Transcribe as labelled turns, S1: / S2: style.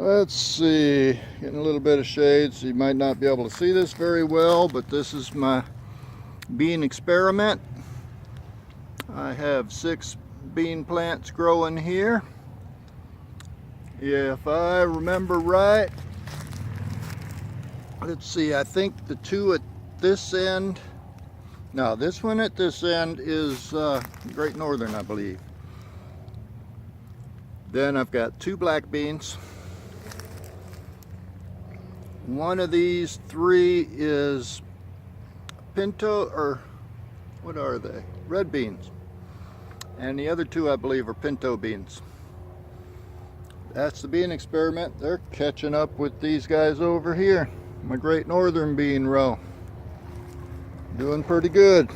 S1: Let's see, getting a little bit of shade, so you might not be able to see this very well, but this is my bean experiment. I have 6 bean plants growing here. If I remember right, let's see, I think the 2 at this end, no, this one at this end is Great Northern, I believe. Then I've got 2 black beans. One of these 3 is pinto, or what are they? Red beans. And the other 2, I believe, are pinto beans. That's the bean experiment. They're catching up with these guys over here. My Great Northern bean row. Doing pretty good.